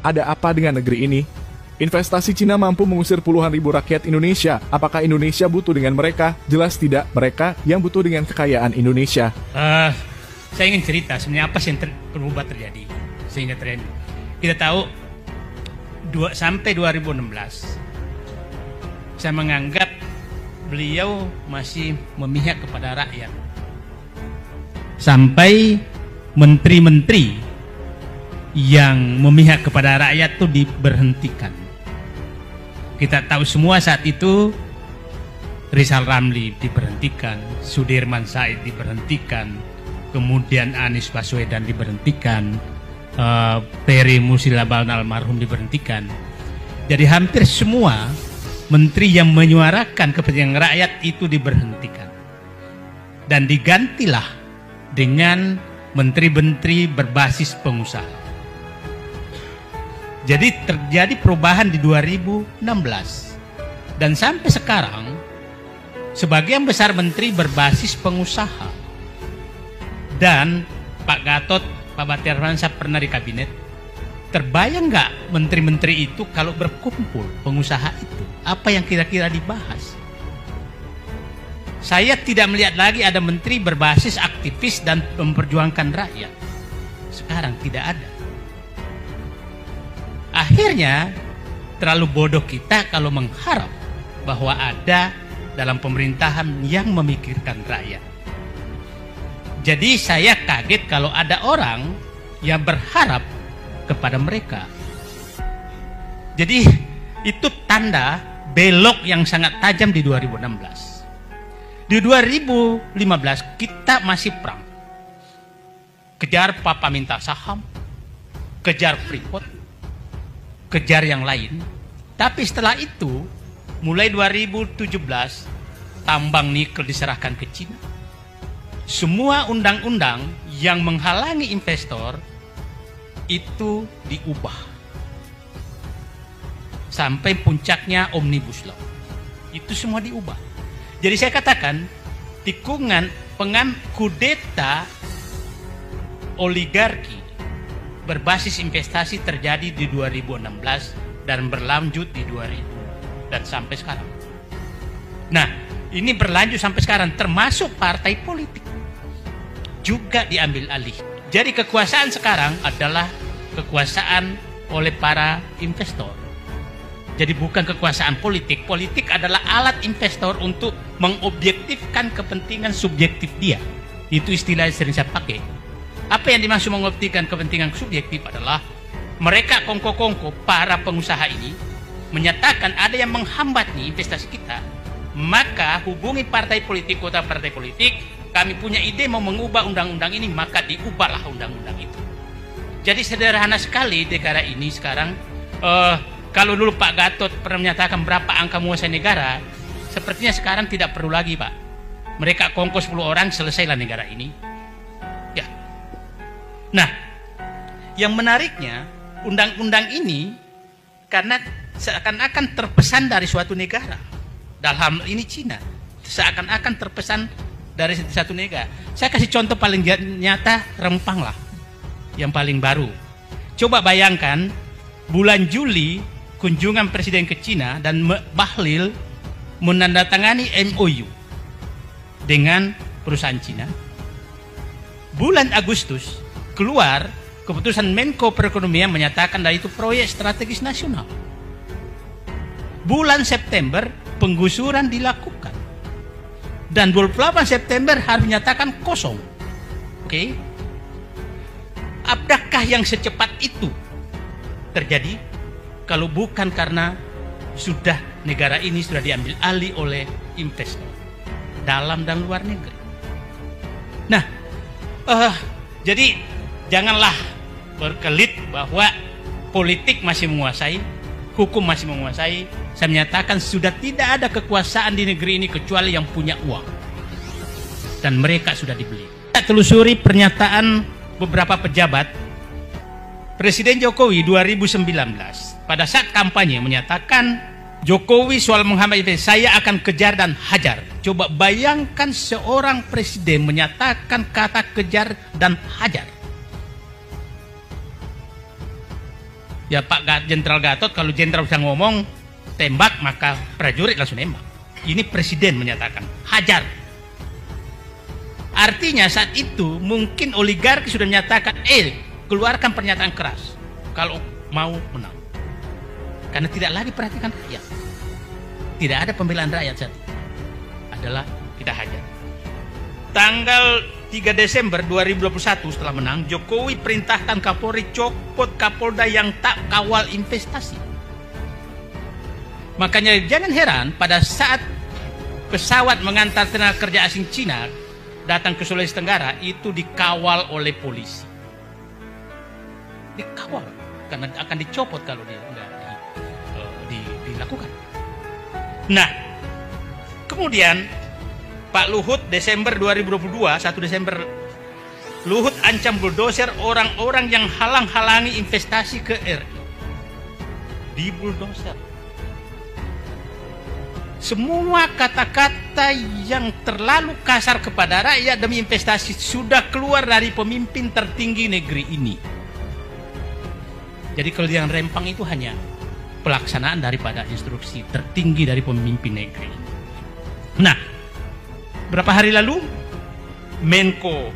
Ada apa dengan negeri ini? Investasi Cina mampu mengusir puluhan ribu rakyat Indonesia. Apakah Indonesia butuh dengan mereka? Jelas tidak, mereka yang butuh dengan kekayaan Indonesia. Saya ingin cerita sebenarnya apa sih yang berubah terjadi sehingga terjadi. Kita tahu sampai 2016 saya menganggap beliau masih memihak kepada rakyat. Sampai menteri-menteri yang memihak kepada rakyat itu diberhentikan. Kita tahu semua saat itu Rizal Ramli diberhentikan, Sudirman Said diberhentikan, kemudian Anies Baswedan diberhentikan, Peri Musilaban almarhum diberhentikan. Jadi hampir semua menteri yang menyuarakan kepentingan rakyat itu diberhentikan. Dan digantilah dengan menteri-menteri berbasis pengusaha. Jadi terjadi perubahan di 2016. Dan sampai sekarang sebagian besar menteri berbasis pengusaha. Dan Pak Gatot, Pak Batiar Fransa pernah di kabinet. Terbayang nggak menteri-menteri itu kalau berkumpul pengusaha itu? Apa yang kira-kira dibahas? Saya tidak melihat lagi ada menteri berbasis aktivis dan memperjuangkan rakyat. Sekarang tidak ada. Akhirnya terlalu bodoh kita kalau mengharap bahwa ada dalam pemerintahan yang memikirkan rakyat. Jadi saya kaget kalau ada orang yang berharap kepada mereka. Jadi itu tanda belok yang sangat tajam di 2016. Di 2015 kita masih perang. Kejar papa minta saham, kejar Freeport, kejar yang lain. Tapi setelah itu mulai 2017 tambang nikel diserahkan ke Cina. Semua undang-undang yang menghalangi investor itu diubah. Sampai puncaknya Omnibus Law. Itu semua diubah. Jadi saya katakan tikungan kudeta oligarki berbasis investasi terjadi di 2016 dan berlanjut di 2000 dan sampai sekarang. Nah, ini berlanjut sampai sekarang, termasuk partai politik juga diambil alih. Jadi kekuasaan sekarang adalah kekuasaan oleh para investor. Jadi bukan kekuasaan politik. Politik adalah alat investor untuk mengobjektifkan kepentingan subjektif dia. Itu istilah yang sering saya pakai. Apa yang dimaksud mengobjektifkan kepentingan subjektif adalah mereka kongko-kongko, para pengusaha ini menyatakan ada yang menghambat nih investasi kita. Maka hubungi partai politik, kota partai politik, kami punya ide mau mengubah undang-undang ini, maka diubahlah undang-undang itu. Jadi sederhana sekali negara ini sekarang. Kalau dulu Pak Gatot pernah menyatakan berapa angka menguasai negara, sepertinya sekarang tidak perlu lagi, Pak. Mereka kongko 10 orang, selesailah negara ini. Ya. Nah, yang menariknya undang-undang ini karena seakan-akan terpesan dari suatu negara. Dalam hal ini Cina, seakan-akan terpesan dari satu negara. Saya kasih contoh paling nyata, Rempang lah, yang paling baru. Coba bayangkan bulan Juli kunjungan presiden ke Cina dan Bahlil menandatangani MOU dengan perusahaan Cina. Bulan Agustus keluar keputusan Menko Perekonomian menyatakan dari itu proyek strategis nasional. Bulan September penggusuran dilakukan. Dan 28 September harus menyatakan kosong. Oke. Apakah yang secepat itu terjadi? Kalau bukan karena sudah negara ini sudah diambil alih oleh investor dalam dan luar negeri. Nah, jadi janganlah berkelit bahwa politik masih menguasai, hukum masih menguasai. Saya menyatakan sudah tidak ada kekuasaan di negeri ini kecuali yang punya uang. Dan mereka sudah dibeli. Kita telusuri pernyataan beberapa pejabat. Presiden Jokowi 2019 pada saat kampanye menyatakan Jokowi soal menghambat investasi, saya akan kejar dan hajar. Coba bayangkan seorang presiden menyatakan kata kejar dan hajar. Ya Pak Jenderal Gatot, kalau jenderal bisa ngomong tembak, maka prajurit langsung nembak. Ini presiden menyatakan hajar. Artinya saat itu mungkin oligarki sudah menyatakan keluarkan pernyataan keras kalau mau menang, karena tidak lagi perhatikan rakyat, tidak ada pembelaan rakyat saat itu, adalah kita hajar. Tanggal 3 Desember 2021 setelah menang, Jokowi perintahkan Kapolri copot Kapolda yang tak kawal investasi. Makanya jangan heran pada saat pesawat mengantar tenaga kerja asing Cina datang ke Sulawesi Tenggara itu dikawal oleh polisi. Dikawal karena akan dicopot kalau dia enggak dilakukan. Nah, kemudian Pak Luhut Desember 2022, 1 Desember, Luhut ancam bulldozer orang-orang yang halang-halangi investasi ke RI. Di bulldozer. Semua kata-kata yang terlalu kasar kepada rakyat demi investasi sudah keluar dari pemimpin tertinggi negeri ini. Jadi kalau yang rempang itu hanya pelaksanaan daripada instruksi tertinggi dari pemimpin negeri. Nah, berapa hari lalu Menko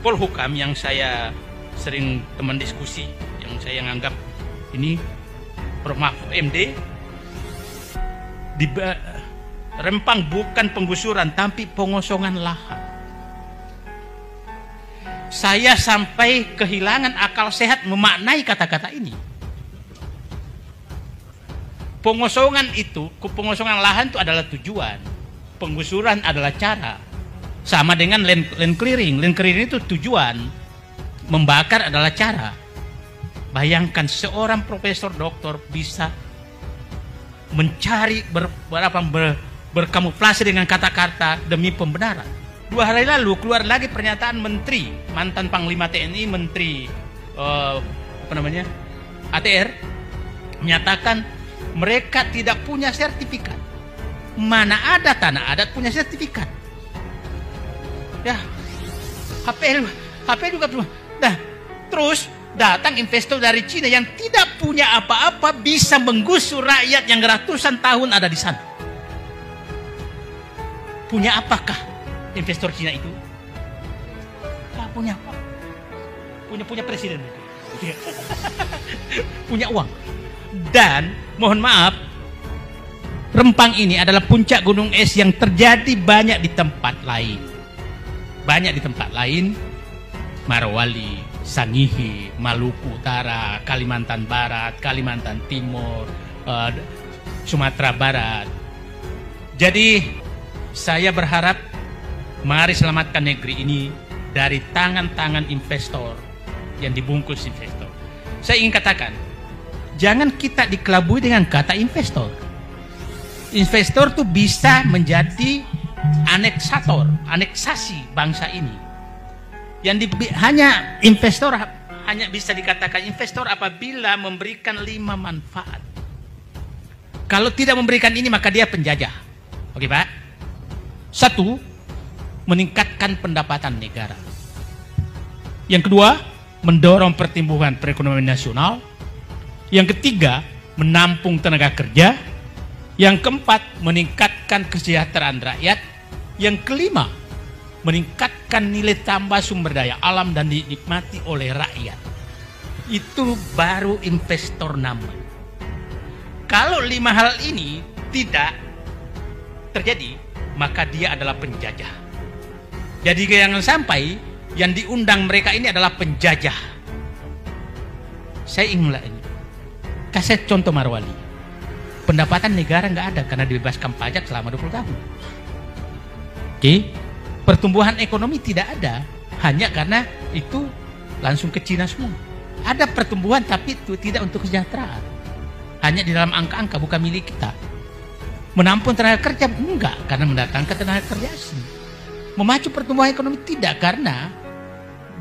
Polhukam yang saya sering teman diskusi, yang saya anggap ini Prof. Mahfud MD, di Rempang bukan penggusuran tapi pengosongan lahan. Saya sampai kehilangan akal sehat memaknai kata-kata ini. Pengosongan lahan itu adalah tujuan, penggusuran adalah cara. Sama dengan land clearing. Land clearing itu tujuan, membakar adalah cara. Bayangkan seorang profesor doktor bisa mencari berkamuflase dengan kata-kata demi pembenaran. 2 hari lalu keluar lagi pernyataan menteri, mantan Panglima TNI, menteri ATR, menyatakan mereka tidak punya sertifikat. Mana ada tanah adat punya sertifikat? Ya, HP juga belum. Nah, terus datang investor dari Cina yang tidak punya apa-apa bisa menggusur rakyat yang ratusan tahun ada di sana. Punya apakah investor Cina itu? Tak punya apa? Punya presiden. Punya uang. Dan mohon maaf, Rempang ini adalah puncak gunung es yang terjadi banyak di tempat lain. Banyak di tempat lain, Morowali, Sangihe, Maluku Utara, Kalimantan Barat, Kalimantan Timur, Sumatera Barat. Jadi saya berharap mari selamatkan negeri ini dari tangan-tangan investor yang dibungkus investor. Saya ingin katakan, jangan kita dikelabui dengan kata investor. Investor tuh bisa menjadi aneksasi bangsa ini. Hanya bisa dikatakan investor apabila memberikan 5 manfaat. Kalau tidak memberikan ini maka dia penjajah. Oke Pak? 1, meningkatkan pendapatan negara. Yang kedua, mendorong pertumbuhan perekonomian nasional. Yang ketiga, menampung tenaga kerja. Yang keempat, meningkatkan kesejahteraan rakyat. Yang kelima, meningkatkan nilai tambah sumber daya alam dan dinikmati oleh rakyat. Itu baru investor nama. Kalau 5 hal ini tidak terjadi, maka dia adalah penjajah. Jadi jangan sampai yang diundang mereka ini adalah penjajah. Saya ingin mulai. Kasih contoh Morowali. Pendapatan negara nggak ada karena dibebaskan pajak selama 20 tahun. Oke, pertumbuhan ekonomi tidak ada hanya karena itu langsung ke Cina semua. Ada pertumbuhan tapi itu tidak untuk kesejahteraan. Hanya di dalam angka-angka, bukan milik kita. Menampung tenaga kerja enggak karena mendatangkan tenaga kerja asing. Memacu pertumbuhan ekonomi tidak karena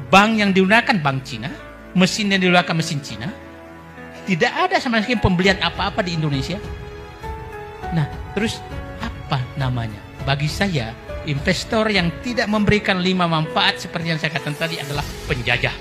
bank yang digunakan bank Cina, mesin yang digunakan mesin Cina. Tidak ada sama sekali pembelian apa-apa di Indonesia. Nah, terus apa namanya? Bagi saya, investor yang tidak memberikan 5 manfaat seperti yang saya katakan tadi adalah penjajah.